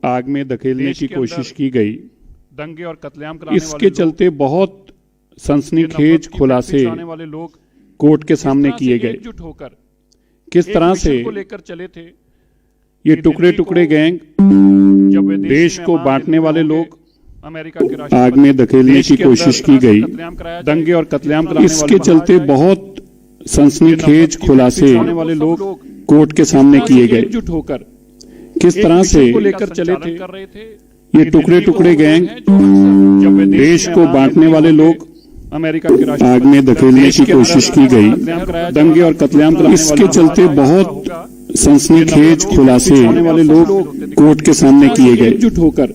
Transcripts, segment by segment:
आग में धकेलने की कोशिश की गई। दंगे और कत्लेआम कराने इसके चलते बहुत सनसनीखेज खुलासे वाले लोग कोर्ट के सामने किए गए। एकजुट होकर किस तरह से को लेकर चले थे। ये टुकड़े टुकड़े गैंग, जब वे देश को बांटने वाले लोग अमेरिका के आग में धकेलने की कोशिश की गई। दंगे और कत्लेआम कराने इसके चलते बहुत सनसनीखेज खुलासे वाले लोग कोर्ट के सामने किए गए। एकजुट होकर किस तरह से को लेकर चले थे। ये टुकड़े टुकड़े गैंग, जब वे देश को बांटने वाले लोग अमेरिका के आग में धकेलने की कोशिश की गई। दंगे और कत्लेआम कराने इसके चलते बहुत सनसनीखेज खुलासे वाले लोग कोर्ट के सामने किए गए। एकजुट होकर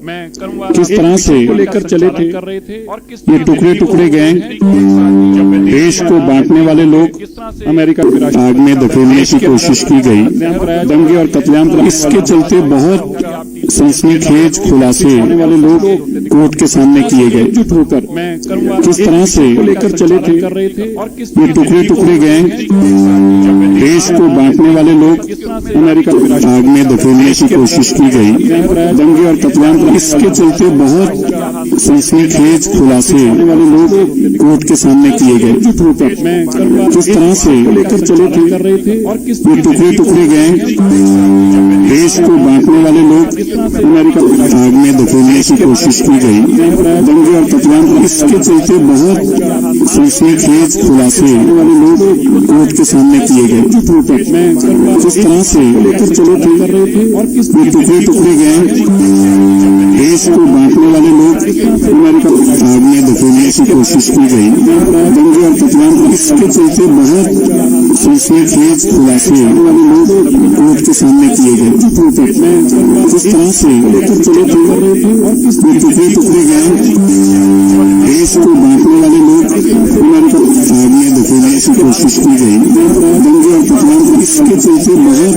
किस तरह से को लेकर चले थे। और किस ये टुकड़े टुकड़े गैंग, देश को बांटने वाले लोग अमेरिका के आग में धकेलने की कोशिश की गई। दंगे और कत्लेआम इसके चलते बहुत सनसनीखेज खुलासे वाले लोग कोर्ट के सामने किए गए। एकजुट होकर किस तरह से को लेकर चले थे। ये टुकड़े टुकड़े गैंग, देश को बांटने वाले लोग अमेरिका आग में धकेलने की कोशिश की गई। दंगे और कत्लेआम इसके चलते बहुत सनसनीखेज खुलासे वाले लोग कोर्ट के सामने किए गए। एकजुट होकर किस तरह से लेकर चले थे। ये टुकड़े टुकड़े गैंग, देश को बांटने वाले लोग अमेरिका आग में धकेलने की कोशिश की गई। दंगे और कत्लेआम इसके चलते बहुत सनसनीखेज खुलासे वाले लोग कोर्ट के सामने किए गए। एकजुट होकर किस तरह से लेकर चले थे। ये टुकड़े टुकड़े गैंग, देश को बांटने वाले लोग अमेरिका आग में धकेलने की कोशिश की गई। दंगे और कत्लेआम इसके चलते बहुत सनसनीखेज खुलासे वाले लोग कोर्ट के सामने किए गए। किस तरह से लेकर चले थे। ये टुकड़े टुकड़े गैंग, देश को बांटने वाले लोग अमेरिका आग में धकेलने की कोशिश की गई। दंगे और कत्लेआम इसके चलते बहुत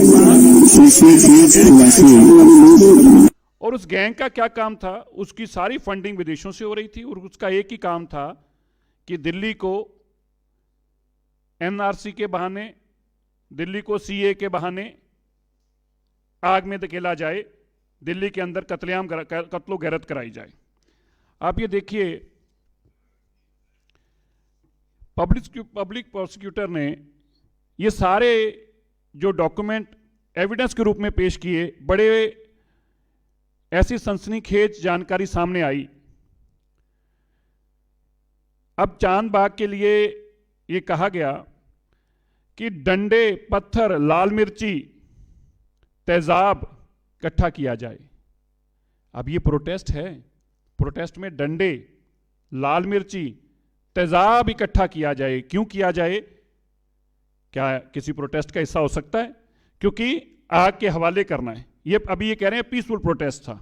सनसनीखेज खुलासे वाले लोग। और उस गैंग का क्या काम था। उसकी सारी फंडिंग विदेशों से हो रही थी और उसका एक ही काम था कि दिल्ली को एनआरसी के बहाने, दिल्ली को सीए के बहाने आग में धकेला जाए, दिल्ली के अंदर कत्लेआम कत्लो गैरत कराई जाए। आप ये देखिए, पब्लिक प्रोसिक्यूटर ने ये सारे जो डॉक्यूमेंट एविडेंस के रूप में पेश किए, बड़े ऐसी सनसनीखेज जानकारी सामने आई। अब चांदबाग के लिए ये कहा गया कि डंडे, पत्थर, लाल मिर्ची, तेजाब इकट्ठा किया जाए। अब ये प्रोटेस्ट है, प्रोटेस्ट में डंडे, लाल मिर्ची, तेजाब इकट्ठा किया जाए। क्यों किया जाए? क्या किसी प्रोटेस्ट का हिस्सा हो सकता है? क्योंकि आग के हवाले करना है। ये अभी ये कह रहे हैं पीसफुल प्रोटेस्ट था।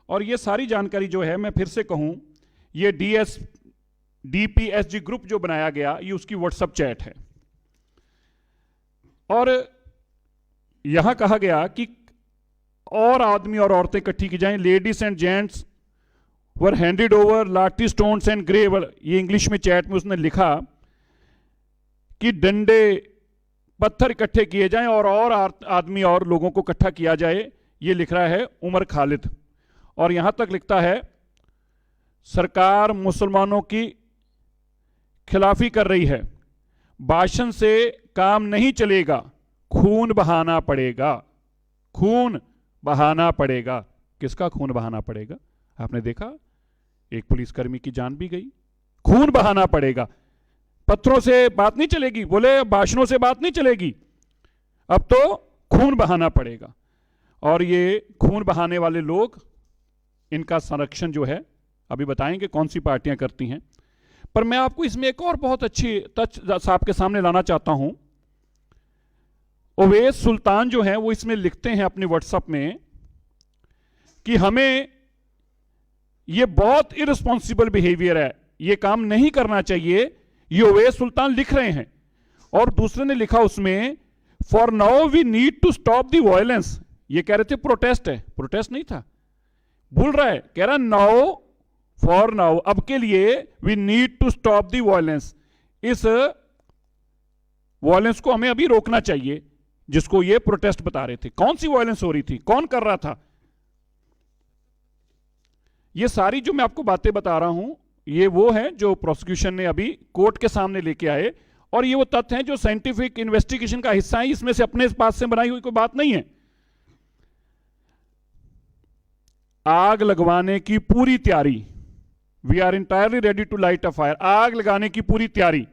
और ये सारी जानकारी जो है, मैं फिर से कहूं, ये DPSG ग्रुप जो बनाया गया, ये उसकी व्हाट्सएप चैट है। और यहां कहा गया कि और आदमी और औरतें इकट्ठी की जाएं। Ladies and gents were handed over लाठी स्टोन्स एंड ग्रेवल। ये इंग्लिश में चैट में उसने लिखा कि डंडे, पत्थर इकट्ठे किए जाएं और आदमी और लोगों को इकट्ठा किया जाए। ये लिख रहा है उमर खालिद। और यहां तक लिखता है, सरकार मुसलमानों की खिलाफी कर रही है, भाषण से काम नहीं चलेगा, खून बहाना पड़ेगा। खून बहाना पड़ेगा। किसका खून बहाना पड़ेगा? आपने देखा, एक पुलिसकर्मी की जान भी गई। खून बहाना पड़ेगा। पत्थरों से बात नहीं चलेगी, बोले भाषणों से बात नहीं चलेगी, अब तो खून बहाना पड़ेगा। और ये खून बहाने वाले लोग, इनका संरक्षण जो है अभी बताएंगे कौन सी पार्टियां करती हैं। पर मैं आपको इसमें एक और बहुत अच्छी तथ्य आपके सामने लाना चाहता हूं। ओवैस सुल्तान जो है वो इसमें लिखते हैं अपने व्हाट्सएप में कि हमें ये बहुत इररिस्पॉन्सिबल बिहेवियर है, ये काम नहीं करना चाहिए। ये ओवैस सुल्तान लिख रहे हैं। और दूसरे ने लिखा उसमें, for now we need to stop the violence. ये कह रहे थे प्रोटेस्ट है, प्रोटेस्ट नहीं था, भूल रहा है, कह रहा नाउ, फॉर नाउ, अब के लिए, we need to stop the violence. इस वायलेंस को हमें अभी रोकना चाहिए, जिसको ये प्रोटेस्ट बता रहे थे। कौन सी वायलेंस हो रही थी, कौन कर रहा था? ये सारी जो मैं आपको बातें बता रहा हूं, ये वो है जो प्रोसिक्यूशन ने अभी कोर्ट के सामने लेके आए, और ये वो तथ्य हैं जो साइंटिफिक इन्वेस्टिगेशन का हिस्सा है, इसमें से अपने पास से बनाई हुई कोई बात नहीं है। आग लगवाने की पूरी तैयारी, we are entirely ready to light a fire, आग लगाने की पूरी तैयारी।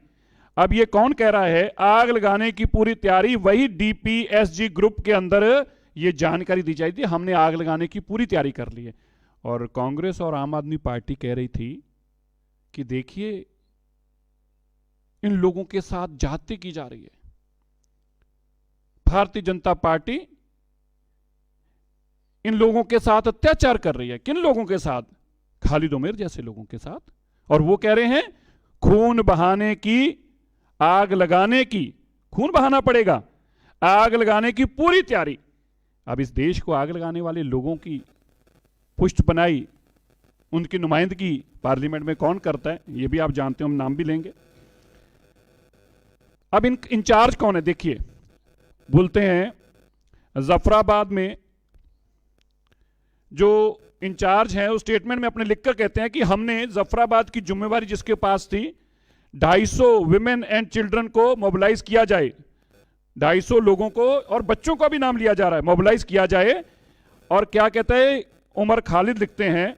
अब ये कौन कह रहा है आग लगाने की पूरी तैयारी? वही डीपीएसजी ग्रुप के अंदर ये जानकारी दी जाती थी, हमने आग लगाने की पूरी तैयारी कर ली है। और कांग्रेस और आम आदमी पार्टी कह रही थी कि देखिए इन लोगों के साथ जाति की जा रही है। भारतीय जनता पार्टी इन लोगों के साथ अत्याचार कर रही है। किन लोगों के साथ? खालिद उमर जैसे लोगों के साथ। और वो कह रहे हैं खून बहाने की, आग लगाने की, खून बहाना पड़ेगा, आग लगाने की पूरी तैयारी। अब इस देश को आग लगाने वाले लोगों की पुष्ट बनाई, उनकी नुमाइंदगी पार्लियामेंट में कौन करता है ये भी आप जानते हो, हम नाम भी लेंगे। अब इन इंचार्ज कौन है देखिए, बोलते हैं जफराबाद में जो इंचार्ज है उस स्टेटमेंट में अपने लिखकर कहते हैं कि हमने जफराबाद की जिम्मेवारी जिसके पास थी 250 विमेन एंड चिल्ड्रन को मोबिलाइज किया जाए, 250 लोगों को और बच्चों का भी नाम लिया जा रहा है, मोबिलाइज किया जाए। और क्या कहते हैं उमर खालिद लिखते हैं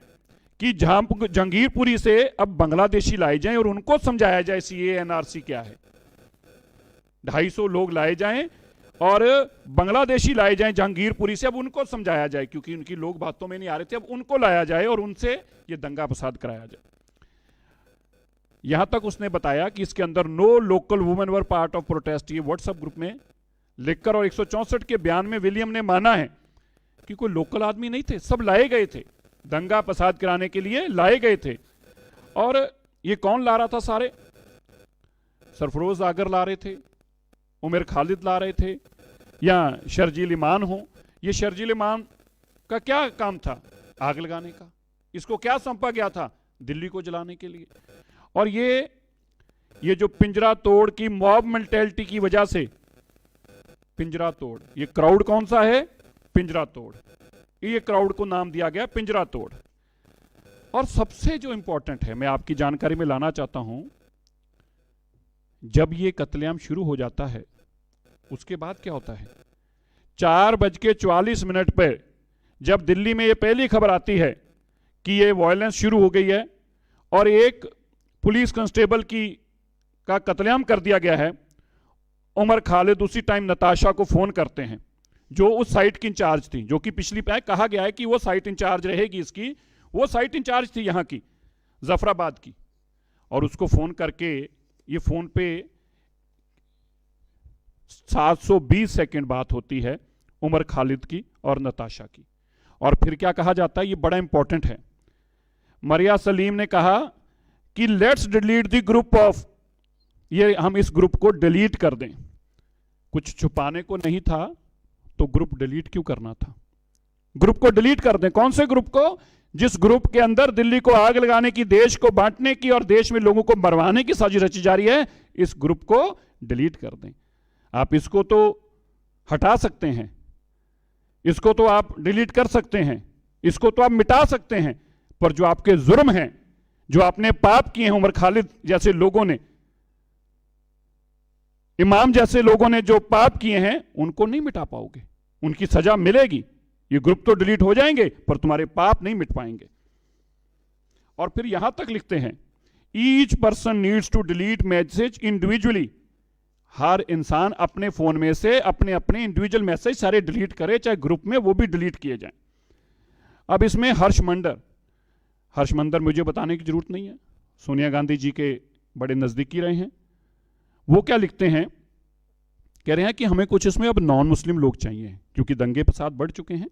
कि जहांगीरपुरी से अब बांग्लादेशी लाए जाएं और उनको समझाया जाए सीए एनआरसी क्या है। 250 लोग लाए जाएं और बांग्लादेशी लाए जाएं जहांगीरपुरी से, अब उनको समझाया जाए क्योंकि उनकी लोग बातों में नहीं आ रहे थे, अब उनको लाया जाए और उनसे ये दंगा फसाद कराया जाए। यहां तक उसने बताया कि इसके अंदर no local women were part of protest, ये व्हाट्सएप ग्रुप में लिखकर, और 164 के बयान में विलियम ने माना है कि कोई लोकल आदमी नहीं थे, सब लाए गए थे, दंगा फसाद कराने के लिए लाए गए थे। और ये कौन ला रहा था? सारे सरफरोज आगर ला रहे थे, उमर खालिद ला रहे थे, या शर्जील इमान हो। ये शर्जील इमान का क्या काम था? आग लगाने का। इसको क्या सौंपा गया था? दिल्ली को जलाने के लिए। और ये जो पिंजरा तोड़ की मॉब मेंटेलिटी की वजह से, पिंजरा तोड़, ये क्राउड कौन सा है? पिंजरा तोड़, ये क्राउड को नाम दिया गया पिंजरा तोड़। और सबसे जो इंपॉर्टेंट है मैं आपकी जानकारी में लाना चाहता हूं, जब ये कत्लेआम शुरू हो जाता है उसके बाद क्या होता है? 4:44 पर जब दिल्ली में ये पहली खबर आती है कि ये वायलेंस शुरू हो गई है और एक पुलिस कांस्टेबल का कत्लेआम कर दिया गया है, उमर खालिद उसी टाइम नताशा को फोन करते हैं जो उस साइट की इंचार्ज थी, जो कि पिछली पे कहा गया है कि वो साइट इंचार्ज रहेगी इसकी, वो साइट इंचार्ज थी यहां की जफराबाद की। और उसको फोन करके, ये फोन पे 720 सेकंड बात होती है उमर खालिद की और नताशा की। और फिर क्या कहा जाता है, ये बड़ा इंपॉर्टेंट है। मरिया सलीम ने कहा कि let's delete the group of, ये हम इस ग्रुप को डिलीट कर दें। कुछ छुपाने को नहीं था तो ग्रुप डिलीट क्यों करना था? ग्रुप को डिलीट कर दें। कौन से ग्रुप को? जिस ग्रुप के अंदर दिल्ली को आग लगाने की, देश को बांटने की और देश में लोगों को मरवाने की साजिश रची जा रही है, इस ग्रुप को डिलीट कर दें। आप इसको तो हटा सकते हैं, इसको तो आप डिलीट कर सकते हैं, इसको तो आप मिटा सकते हैं, पर जो आपके जुर्म हैं, जो आपने पाप किए हैं, उमर खालिद जैसे लोगों ने, इमाम जैसे लोगों ने जो पाप किए हैं, उनको नहीं मिटा पाओगे। उनकी सजा मिलेगी। ये ग्रुप तो डिलीट हो जाएंगे पर तुम्हारे पाप नहीं मिट पाएंगे। और फिर यहां तक लिखते हैं each person needs to delete message individually. हर इंसान अपने फोन में से अपने अपने इंडिविजुअल मैसेज सारे डिलीट करे, चाहे ग्रुप में वो भी डिलीट किए जाएं। अब इसमें हर्षमंदर मुझे बताने की जरूरत नहीं है, सोनिया गांधी जी के बड़े नजदीकी रहे हैं। वो क्या लिखते हैं, कह रहे हैं कि हमें कुछ इसमें अब नॉन मुस्लिम लोग चाहिए क्योंकि दंगे फसाद बढ़ चुके हैं,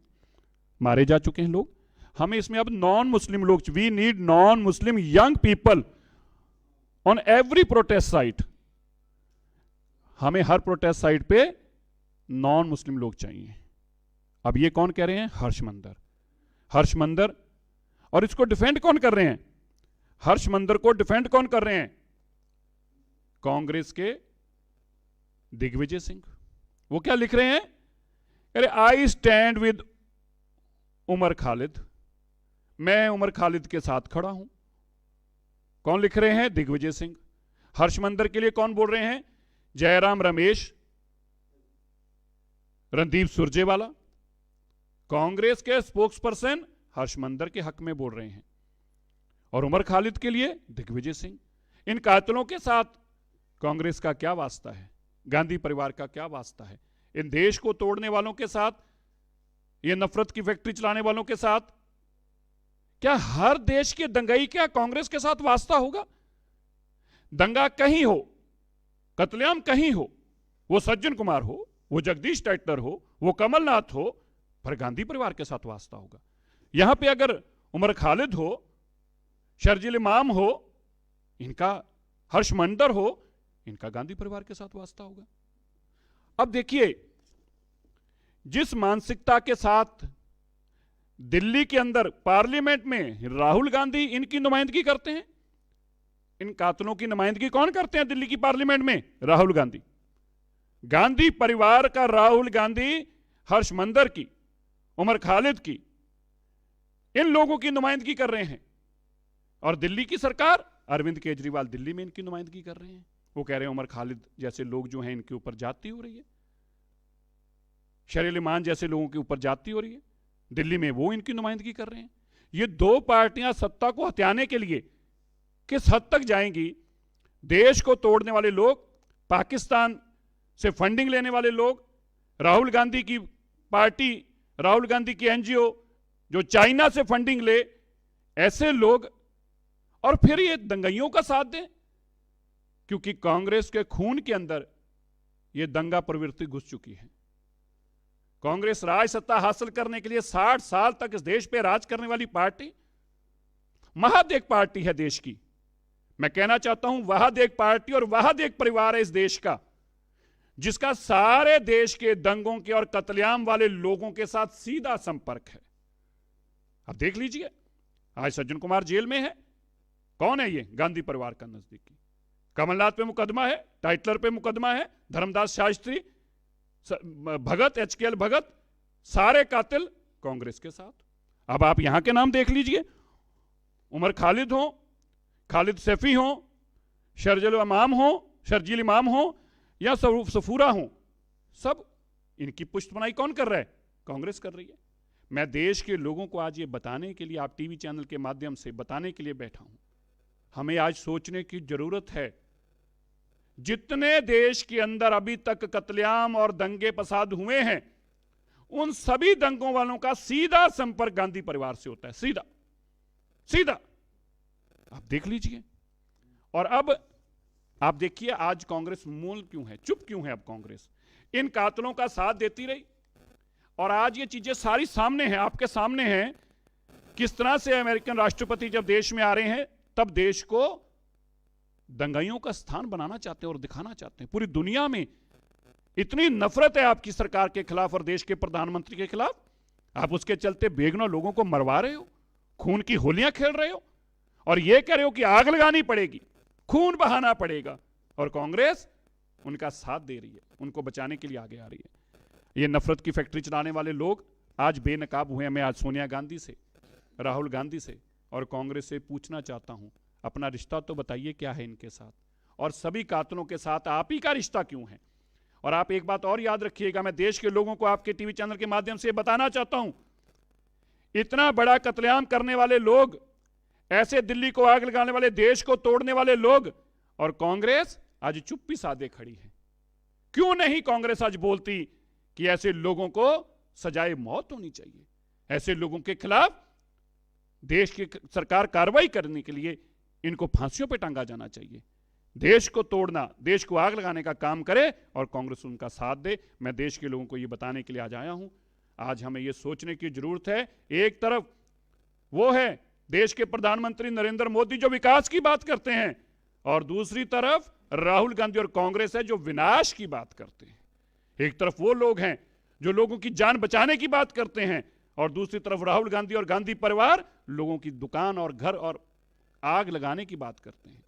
मारे जा चुके हैं लोग, हमें इसमें अब नॉन मुस्लिम लोग, we need non Muslim young people on every protest site. हमें हर प्रोटेस्ट साइट पे नॉन मुस्लिम लोग चाहिए। अब ये कौन कह रहे हैं? हर्षमंदर। और इसको डिफेंड कौन कर रहे हैं? हर्षमंदर को डिफेंड कौन कर रहे हैं? कांग्रेस के दिग्विजय सिंह। वो क्या लिख रहे हैं? अरे I stand with Umar Khalid, मैं उमर खालिद के साथ खड़ा हूं। कौन लिख रहे हैं? दिग्विजय सिंह। हर्ष मंदिर के लिए कौन बोल रहे हैं? जयराम रमेश, रणदीप सुरजेवाला। कांग्रेस के स्पोक्सपर्सन हर्ष मंदिर के हक में बोल रहे हैं। और उमर खालिद के लिए दिग्विजय सिंह। इन कातिलों के साथ कांग्रेस का क्या वास्ता है? गांधी परिवार का क्या वास्ता है? इन देश को तोड़ने वालों के साथ, ये नफरत की फैक्ट्री चलाने वालों के साथ, क्या हर देश के दंगाई क्या कांग्रेस के साथ वास्ता होगा? दंगा कहीं हो, कत्लेआम कहीं हो, वो सज्जन कुमार हो, वो जगदीश टाइटलर हो, वो कमलनाथ हो, पर गांधी परिवार के साथ वास्ता होगा। यहां पे अगर उमर खालिद हो, शर्जील इमाम हो, इनका हर्ष मंदर हो, इनका गांधी परिवार के साथ वास्ता होगा। अब देखिए, जिस मानसिकता के साथ दिल्ली के अंदर पार्लियामेंट में राहुल गांधी इनकी नुमाइंदगी करते हैं, इन कातिलों की नुमाइंदगी कौन करते हैं दिल्ली की पार्लियामेंट में? राहुल गांधी। गांधी परिवार का राहुल गांधी हर्ष मंदर की, उमर खालिद की, इन लोगों की नुमाइंदगी कर रहे हैं। और दिल्ली की सरकार, अरविंद केजरीवाल दिल्ली में इनकी नुमाइंदगी कर रहे हैं। वो कह रहे हैं उमर खालिद जैसे लोग जो हैं इनके ऊपर जाती हो रही है, शरील इमान जैसे लोगों के ऊपर जाती हो रही है, दिल्ली में वो इनकी नुमाइंदगी कर रहे हैं। ये दो पार्टियां सत्ता को हथियाने के लिए किस हद तक जाएंगी? देश को तोड़ने वाले लोग, पाकिस्तान से फंडिंग लेने वाले लोग, राहुल गांधी की पार्टी, राहुल गांधी की एनजीओ जो चाइना से फंडिंग ले, ऐसे लोग, और फिर ये दंगाइयों का साथ दें। क्योंकि कांग्रेस के खून के अंदर यह दंगा प्रवृत्ति घुस चुकी है। कांग्रेस राज सत्ता हासिल करने के लिए 60 साल तक इस देश पे राज करने वाली पार्टी, महज एक पार्टी है देश की। मैं कहना चाहता हूं वहाद एक पार्टी और वहाद एक परिवार है इस देश का, जिसका सारे देश के दंगों के और कत्लेआम वाले लोगों के साथ सीधा संपर्क है। अब देख लीजिए, आज सज्जन कुमार जेल में है। कौन है ये? गांधी परिवार का नजदीकी। कमलनाथ पे मुकदमा है, टाइटलर पे मुकदमा है, धर्मदास शास्त्री, भगत, HKL भगत, सारे कातिल कांग्रेस के साथ। अब आप यहां के नाम देख लीजिए, उमर खालिद हो, खालिद सैफी हो, शर्जील इमाम हो या सफूरा हो, सब इनकी पुष्टबनाई कौन कर रहा है? कांग्रेस कर रही है। मैं देश के लोगों को आज ये बताने के लिए, आप टीवी चैनल के माध्यम से बताने के लिए बैठा हूं। हमें आज सोचने की जरूरत है, जितने देश के अंदर अभी तक कत्लेआम और दंगे फसाद हुए हैं, उन सभी दंगों वालों का सीधा संपर्क गांधी परिवार से होता है। सीधा सीधा आप देख लीजिए। और अब आप देखिए, आज कांग्रेस मौन क्यों है, चुप क्यों है? अब कांग्रेस इन कातिलों का साथ देती रही, और आज ये चीजें सारी सामने हैं, आपके सामने हैं। किस तरह से अमेरिकन राष्ट्रपति जब देश में आ रहे हैं, तब देश को दंगाइयों का स्थान बनाना चाहते हैं और दिखाना चाहते हैं। पूरी दुनिया में इतनी नफरत है आपकी सरकार के खिलाफ और देश के प्रधानमंत्री के खिलाफ, आप उसके चलते बेगुनाह लोगों को मरवा रहे हो, खून की होलियां खेल रहे हो, और यह कह रहे हो कि आग लगानी पड़ेगी, खून बहाना पड़ेगा, और कांग्रेस उनका साथ दे रही है, उनको बचाने के लिए आगे आ रही है। ये नफरत की फैक्ट्री चलाने वाले लोग आज बेनकाब हुए हैं। मैं आज सोनिया गांधी से, राहुल गांधी से और कांग्रेस से पूछना चाहता हूं, अपना रिश्ता तो बताइए क्या है इनके साथ, और सभी कातिलों के साथ आप ही का रिश्ता क्यों है? और आप एक बात और याद रखिएगा, मैं देश के लोगों को आपके टीवी चैनल के माध्यम से बताना चाहता हूं, इतना बड़ा कत्लेआम करने वाले लोग, ऐसे दिल्ली को आग लगाने वाले, देश को तोड़ने वाले लोग, और कांग्रेस आज चुप्पी साधे खड़ी है। क्यों नहीं कांग्रेस आज बोलती कि ऐसे लोगों को सजाए मौत होनी चाहिए, ऐसे लोगों के खिलाफ देश की सरकार कार्रवाई करने के लिए इनको फांसियों पर टांगा जाना चाहिए। देश को तोड़ना, देश को आग लगाने का काम करे और कांग्रेस उनका साथ दे। मैं देश के लोगों को ये बताने के लिए आज आया हूं। आज हमें ये सोचने की जरूरत है, एक तरफ वो है देश के प्रधानमंत्री नरेंद्र मोदी जो विकास की बात करते हैं, और दूसरी तरफ राहुल गांधी और कांग्रेस है जो विनाश की बात करते हैं। एक तरफ वो लोग हैं जो लोगों की जान बचाने की बात करते हैं, और दूसरी तरफ राहुल गांधी और गांधी परिवार लोगों की दुकान और घर और आग लगाने की बात करते हैं।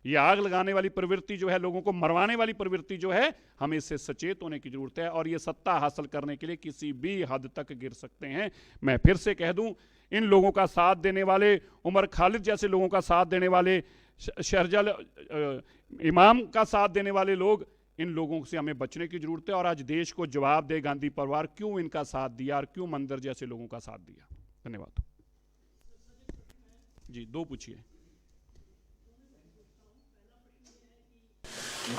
ये आग लगाने वाली प्रवृत्ति जो है, लोगों को मरवाने वाली प्रवृत्ति जो है, हमें इससे सचेत होने की जरूरत है, और ये सत्ता हासिल करने के लिए किसी भी हद तक गिर सकते हैं। मैं फिर से कह दूं, इन लोगों का साथ देने वाले, उमर खालिद जैसे लोगों का साथ देने वाले, शरजल इमाम का साथ देने वाले लोग, इन लोगों से हमें बचने की जरूरत है। और आज देश को जवाब दे गांधी परिवार क्यों इनका साथ दिया और क्यों मंदिर जैसे लोगों का साथ दिया। धन्यवाद जी। 2 पूछिए।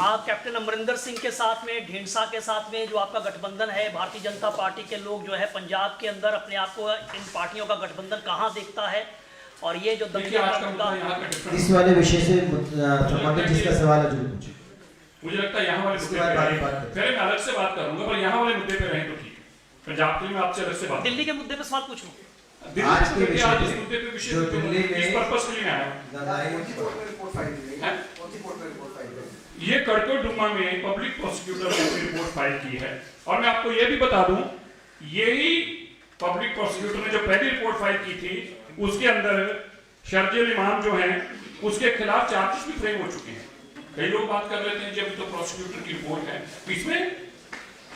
आप कैप्टन अमरिंदर सिंह के साथ में, ढींडसा के साथ में जो आपका गठबंधन है, भारतीय जनता पार्टी के लोग जो है पंजाब के अंदर अपने आप को इन पार्टियों का गठबंधन कहां देखता है? और ये जो दंगे का मुद्दा, इस वाले विषय से संबंधित जिसका सवाल है जरूर पूछिए। मुझे लगता है यहाँ वाले मुद्दे पे पहले मैं अलग से बात करूंगा, पर यहाँ वाले मुद्दे पे रहें तो ठीक है। पंजाब के लिए मैं आपसे अलग से बात, दिल्ली के मुद्दे पे सवाल पूछूं? आज के विषय इस मुद्दे पे विषय जो दिल्ली में इस पर्पस के लिए आया ये कड़कड़डुमा में पब्लिक प्रोसिक्यूटर ने रिपोर्ट फाइल की है। और मैं आपको ये भी बता दूं, यही पब्लिक प्रोसिक्यूटर ने जो पहली रिपोर्ट फाइल की थी, उसके अंदर शरजील इमाम जो हैं उसके खिलाफ चार्जेस भी फ्रेम हो चुके हैं। कई लोग बात कर रहे थे जब तो प्रोसिक्यूटर की रिपोर्ट है, इसमें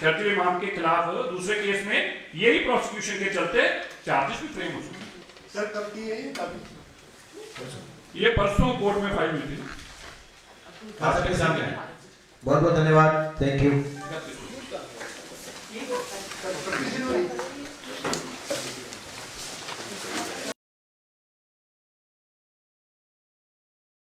शरजील इमाम के खिलाफ दूसरे केस में यही प्रोसिक्यूशन के चलते चार्जेस भी फ्रेम हो चुके हैं। सर कब की है ये परसों कोर्ट में फाइल हुई थी। बहुत बहुत धन्यवाद, थैंक यू।